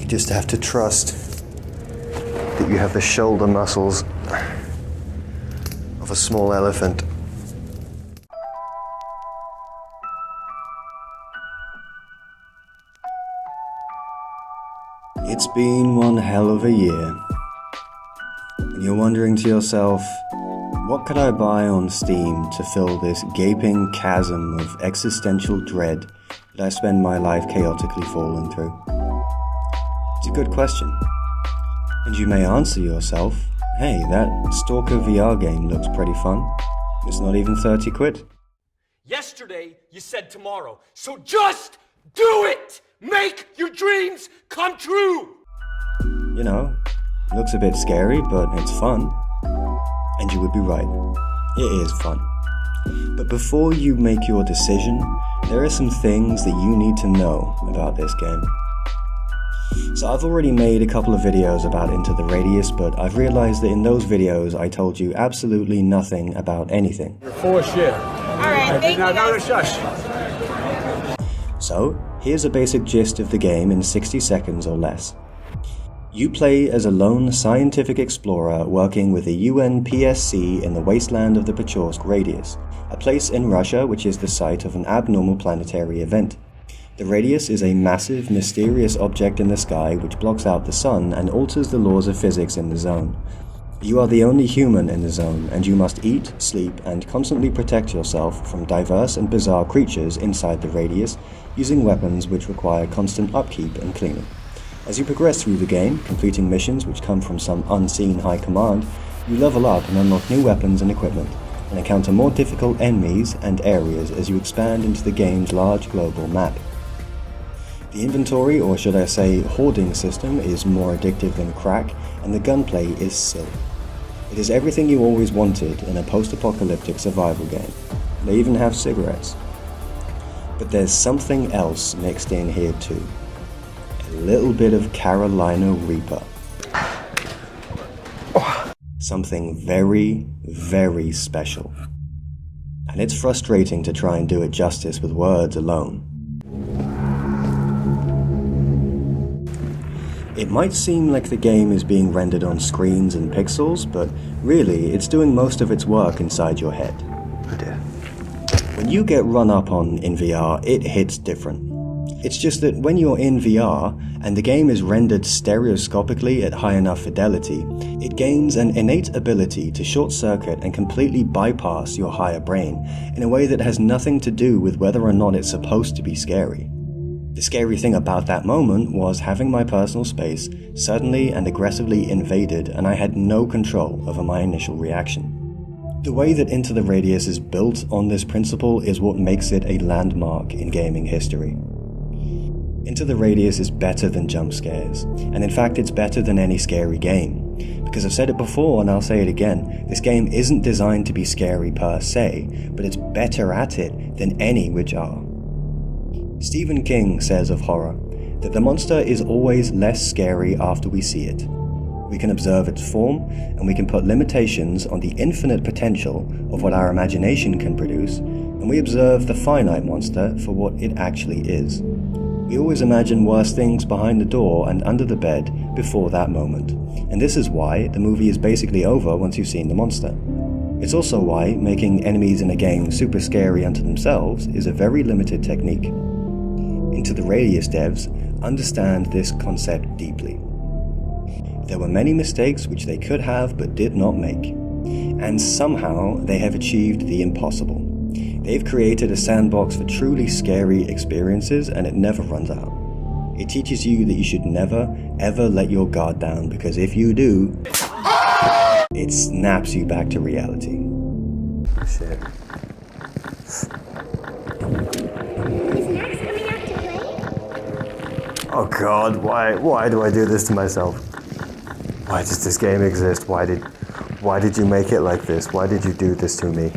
You just have to trust that you have the shoulder muscles of a small elephant. It's been one hell of a year, and you're wondering to yourself, what could I buy on Steam to fill this gaping chasm of existential dread that I spend my life chaotically falling through? It's a good question. And you may answer yourself, hey, that Stalker VR game looks pretty fun. It's not even 30 quid. Yesterday, you said tomorrow, so just do it! Make your dreams come true! You know, looks a bit scary, but it's fun. And you would be right. It is fun. But before you make your decision, there are some things that you need to know about this game. So I've already made a couple of videos about Into the Radius, but I've realized that in those videos I told you absolutely nothing about anything. You're full of shit. Alright, thank you. Now shush. So, here's a basic gist of the game in 60 seconds or less. You play as a lone scientific explorer working with the UNPSC in the wasteland of the Pechorsk Radius, a place in Russia which is the site of an abnormal planetary event. The Radius is a massive, mysterious object in the sky which blocks out the sun and alters the laws of physics in the zone. You are the only human in the zone, and you must eat, sleep, and constantly protect yourself from diverse and bizarre creatures inside the Radius, using weapons which require constant upkeep and cleaning. As you progress through the game, completing missions which come from some unseen high command, you level up and unlock new weapons and equipment, and encounter more difficult enemies and areas as you expand into the game's large global map. The inventory, or should I say hoarding system, is more addictive than crack, and the gunplay is silly. It is everything you always wanted in a post-apocalyptic survival game. They even have cigarettes. But there's something else mixed in here too. A little bit of Carolina Reaper. Something very, very special. And it's frustrating to try and do it justice with words alone. It might seem like the game is being rendered on screens and pixels, but really it's doing most of its work inside your head. Oh dear. When you get run up on in VR, it hits different. It's just that when you're in VR, and the game is rendered stereoscopically at high enough fidelity, it gains an innate ability to short-circuit and completely bypass your higher brain in a way that has nothing to do with whether or not it's supposed to be scary. The scary thing about that moment was having my personal space suddenly and aggressively invaded, and I had no control over my initial reaction. The way that Into the Radius is built on this principle is what makes it a landmark in gaming history. Into the Radius is better than jump scares, and in fact it's better than any scary game. Because I've said it before and I'll say it again, this game isn't designed to be scary per se, but it's better at it than any which are. Stephen King says of horror that the monster is always less scary after we see it. We can observe its form, and we can put limitations on the infinite potential of what our imagination can produce, and we observe the finite monster for what it actually is. We always imagine worse things behind the door and under the bed before that moment, and this is why the movie is basically over once you've seen the monster. It's also why making enemies in a game super scary unto themselves is a very limited technique. Into the Radius devs understand this concept deeply. There were many mistakes which they could have but did not make, and somehow they have achieved the impossible. They've created a sandbox for truly scary experiences, and it never runs out. It teaches you that you should never, ever let your guard down, because if you do, it snaps you back to reality. Shit. Oh god, why do I do this to myself? Why does this game exist? Why did you make it like this? Why did you do this to me?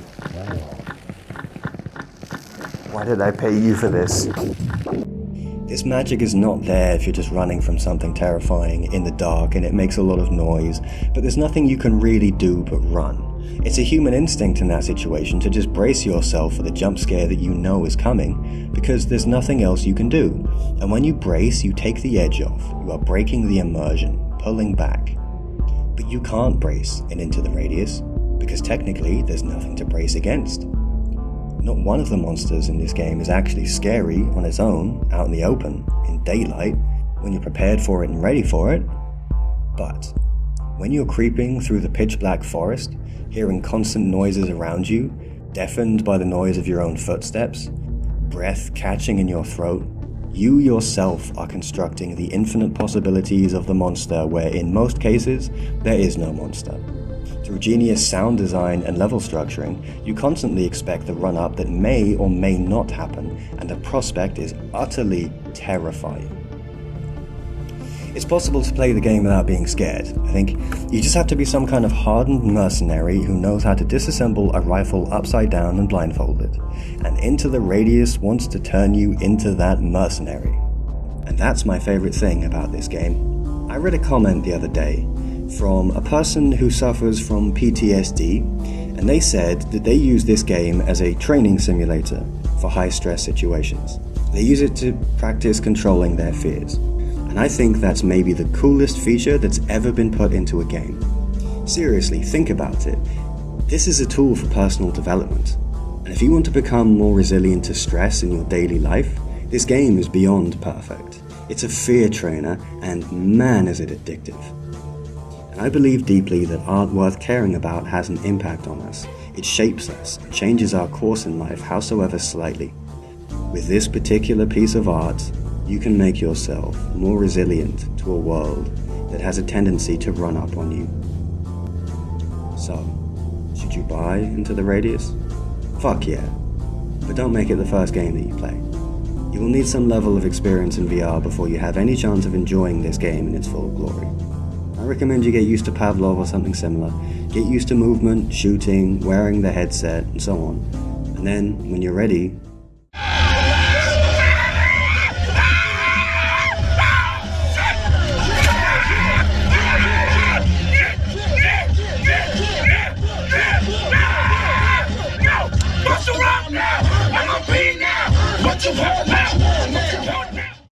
Why did I pay you for this? This magic is not there if you're just running from something terrifying in the dark and it makes a lot of noise, but there's nothing you can really do but run. It's a human instinct in that situation to just brace yourself for the jump scare that you know is coming, because there's nothing else you can do. And when you brace, you take the edge off. You are breaking the immersion, pulling back. But you can't brace in Into the Radius, because technically there's nothing to brace against. Not one of the monsters in this game is actually scary on its own, out in the open, in daylight, when you're prepared for it and ready for it. But when you're creeping through the pitch black forest, hearing constant noises around you, deafened by the noise of your own footsteps, breath catching in your throat, you yourself are constructing the infinite possibilities of the monster where in most cases, there is no monster. Through genius sound design and level structuring, you constantly expect the run-up that may or may not happen, and the prospect is utterly terrifying. It's possible to play the game without being scared. I think you just have to be some kind of hardened mercenary who knows how to disassemble a rifle upside down and blindfolded. And Into the Radius wants to turn you into that mercenary. And that's my favorite thing about this game. I read a comment the other day from a person who suffers from PTSD, and they said that they use this game as a training simulator for high-stress situations. They use it to practice controlling their fears. And I think that's maybe the coolest feature that's ever been put into a game. Seriously, think about it. This is a tool for personal development. And if you want to become more resilient to stress in your daily life, this game is beyond perfect. It's a fear trainer, and man is it addictive. And I believe deeply that art worth caring about has an impact on us. It shapes us and changes our course in life, howsoever slightly. With this particular piece of art, you can make yourself more resilient to a world that has a tendency to run up on you. So, should you buy Into the Radius? Fuck yeah. But don't make it the first game that you play. You will need some level of experience in VR before you have any chance of enjoying this game in its full glory. I recommend you get used to Pavlov or something similar. Get used to movement, shooting, wearing the headset, and so on. And then, when you're ready, What you heard now?